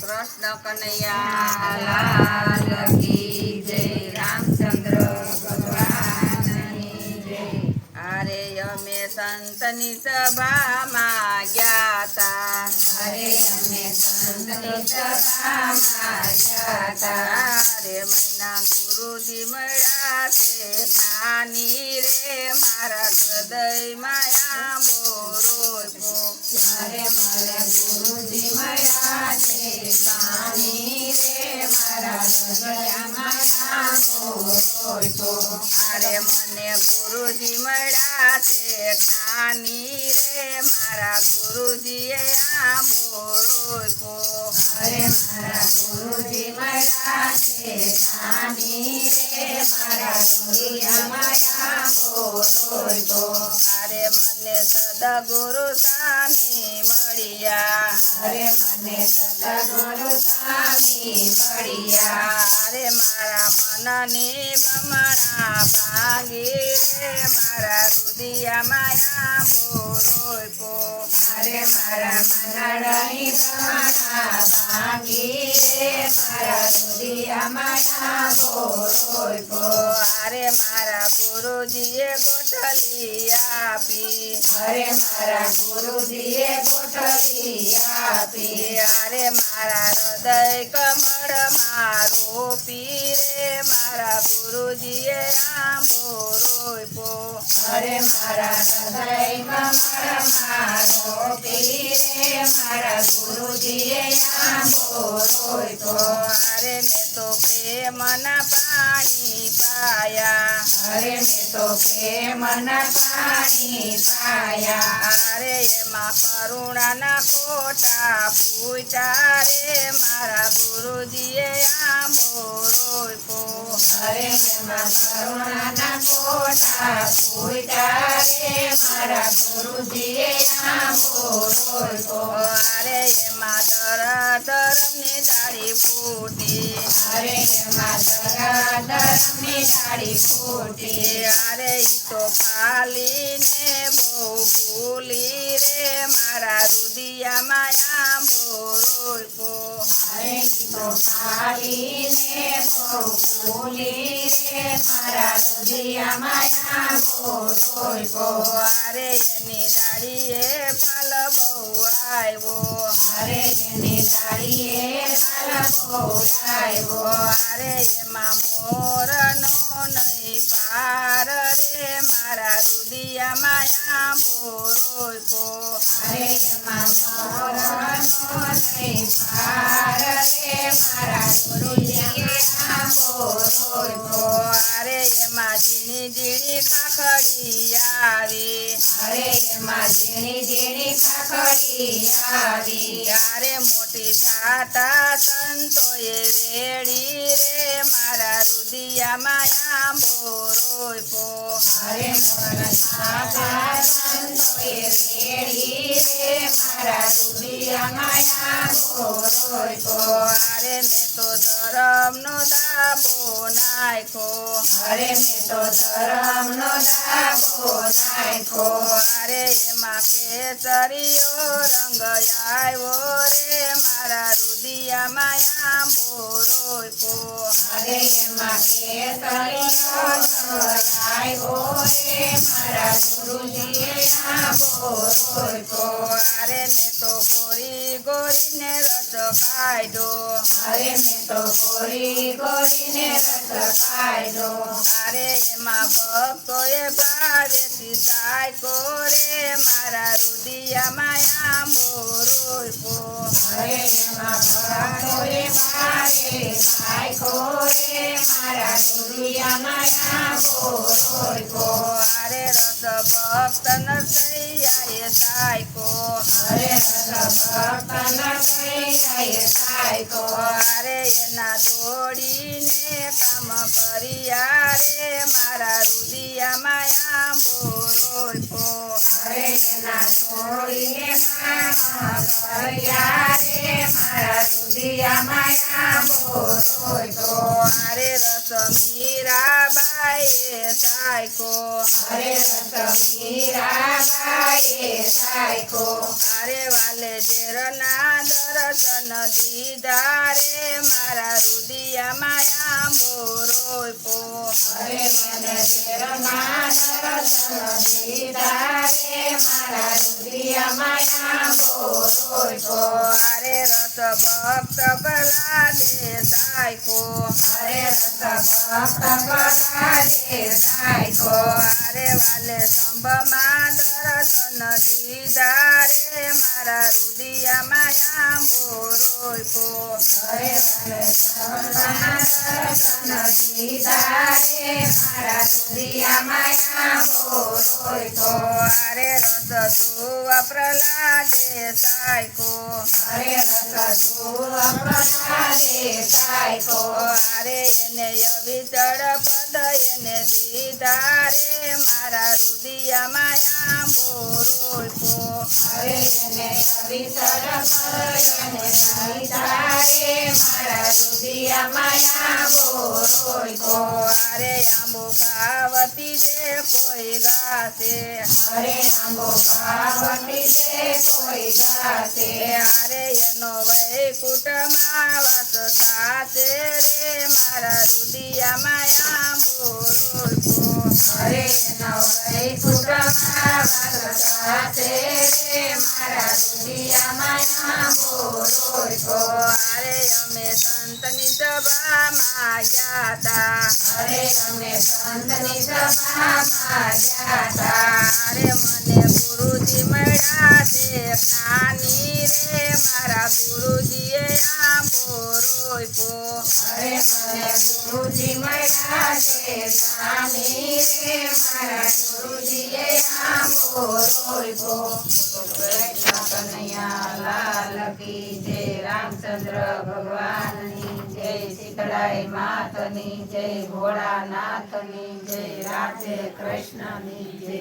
કૃષ્ણ કનૈયા લાલ કી જય, રામચંદ્ર ભગવાનની જય। અરે અમે સંતની સભામાં ગયા તા, અરે અમે સંતની સભામાં ગયા તા। અરે મહિના ગુરુજી મળ્યા છે જ્ઞાની રે, મારા હૃદયમાં આંબો રોપ્યો। અરે મારા ગુરુજી મળ્યા છે જ્ઞાની રે, મારા હૃદયમાં આંબો રોપ્યો। અરે મને ગુરુજી મળ્યા છે જ્ઞાની રે, મારા ગુરુજીએ આંબો રોપ્યો। અરે મારા ગુરુજી મળ્યા છે જ્ઞાની રે, મારા ગુરુજીમાં આંબો રોપ્યો। અરે મને સદગુરુ સ્વામી મળ્યા, અરે મને સતગુરુ સ્વામી મળ્યા। અરે મારા મનની ભ્રમણા ભાંગી રે, મારા હૃદયમાં આંબો રોપ્યો। અરે મારા મનની ભ્રમણા ભાંગી રે, મારા હૃદયમાં આંબો રોપ્યો। અરે મારા ગુરુજીએ ગોઠલી આપી, અરે મારા ગુરુજીએ ગોઠવી આપી। અરે મારા હૃદય કમળમાં રોપી રે, મારા ગુરુજીએ આંબો રોપ્યો। અરે મારા હૃદય કમળમાં રોપી રે, મારા ગુરુજીએ આંબો રોપ્યો। અરે મેં તો પ્રેમના પાણી પાયા, અરે મેં તો પ્રેમના પાણી પાયા। અરે એમાં કરુણાના કોટા ફૂટ્યા રે, મારા ગુરુજીએ આંબો રોપ્યો। અરે એમાં કરુણાના કોટા ફૂટ્યા રે, મારા ગુરુજીએ આંબો રોપ્યો। અરે એમાં ધર્મની ડાળી ફૂટી, અરે એમાં ધર્મની ડાળી ફૂટી। અરે ઈ તો ફાલીને બહુ ફૂલી રે, મારા હૃદયમાં આંબો રોપ્યો। અરે ઈ તો ફાલીને બહુ ફૂલી રે, મારા હૃદયમાં આંબો રોપ્યો। અરે એની ડાળીએ ફાલ બહુ આવ્યો, અરે એની ડાળીએ ફળ બહુ આવ્યો। અરે એમાં મોરનો નહીં પાર રે, મારા હૃદયમાં આંબો રોપ્યો। અરે એમાં મોરનો નહીં પાર રે, મારા ગુરુજીએ આંબો રોપ્યો। અરે એમાં ઝીણી ઝીણી ખાખડી આવી, અરે એમાં ઝીણી ઝીણી ખાખડી આવી। અરે મોટી થાતા સંતોએ વેડી રે, મારા હૃદયમાં આંબો રોપ્યો। અરે મોરના સંતોએ વેડી રે, મારા હૃદયમાં આંબો રોપ્યો। અરે મેં તો ધર્મનો દાબો નાખ્યો, અરે મેં તો ધર્મનો દાબો નાખ્યો। અરે એમાં કેસરીયો રંગ આવ્યો રે, મારા હૃદયમાં આંબો રોપ્યો। અરે એમાં કેસરીનો રંગ આવ્યો રે, મારા ગુરુજીએ આંબો રોપ્યો। અરે મેં તો ગોરી ગોરીને રસ કાઢ્યો, અરે મેં તો ગોરી ગોરીને રસ કાઢ્યો। અરે એમાં ભક્તોએ ભાવેથી સાયકો રે, મારા હૃદયમાં આંબો રોપ્યો। અરે એમાં ભક્તોએ ભાવે સાયકો રે, મારા ગુરુજીમાં આંબો રોપ્યો। અરે રસ ભક્ત નરસૈયાએ સાયકો, અરે રસ ભક્ત નરસૈયાએ સાયકો। અરે એના દોડીને કામ કર્યા રે, મારા હૃદયમાં આંબો રોપ્યો। અરે એના જોડીને કામ કર્યા રે, મારા રુદિયામાં આંબો રોપ્યો. અરે રસ મીરાબાઈએ સાયકો. અરે રસ મીરાબાઈએ સાયકો. અરે વાલે ઝેરના દર્શન દીધા રે મારા રુદિયામાં આંબો રોપ્યો. અરે મને ઝેરના દર્શન દીધા રે મારા રુદિયામાં આંબો રોપ્યો. અરે રસ ભક્ત પ્રહલાદે સાયકો. અરે રસ ભક્ત પ્રહલાદે સાયકો. અરે વાલે સંભમાં દર્શન દીધા રે મારા રુદિયામાં આંબો રોપ્યો. અરે મને સંભમાં દર્શન દીધા રે મારા રુદિયામાં આંબો રોપ્યો. અરે રસ ધ્રુવ પ્રહલાદે સાયકો. અરે રસ ધ્રુવ પ્રહલાદે સાયકો. અરે એને અવિચળ પદ એને દીધા રે મારા રુદિયામાં આંબો રોપ્યો. અરે એને અવિચળ પદ દીધા રે મારા રુદિયામાં આંબો રોપ્યો. અરે આંબો પાવતી જે કોઈ ગાશે. અરે આંબો પાવતી જે કોઈ ગાશે. અરે એનો વૈકુંઠમાં વાસ થાશે રે મારા રુદિયામાં આંબો રોપ્યો. અરે એનો વૈકુંઠમાં વાસ થાશે રે મારા રુદિયામાં આંબો રોપ્યો. અરે અમે સંતની સભામાં ગયા તા. અરે અમે સંતની સભામાં ગયા તા. અરે મને ગુરુજી મળ્યા છે જ્ઞાની રે મારા ગુરુજીએ આંબો રોપ્યો. અરે મને ગુરુજી મળ્યા છે જ્ઞાની રે મારા ગુરુજીએ આંબો રોપ્યો. કૃષ્ણ કનૈયા લાલ કી જય. રામચંદ્ર ભગવાનની જય. શીતળાઈ માતની જય. ભોળાનાથની જય. રાધે કૃષ્ણની જય.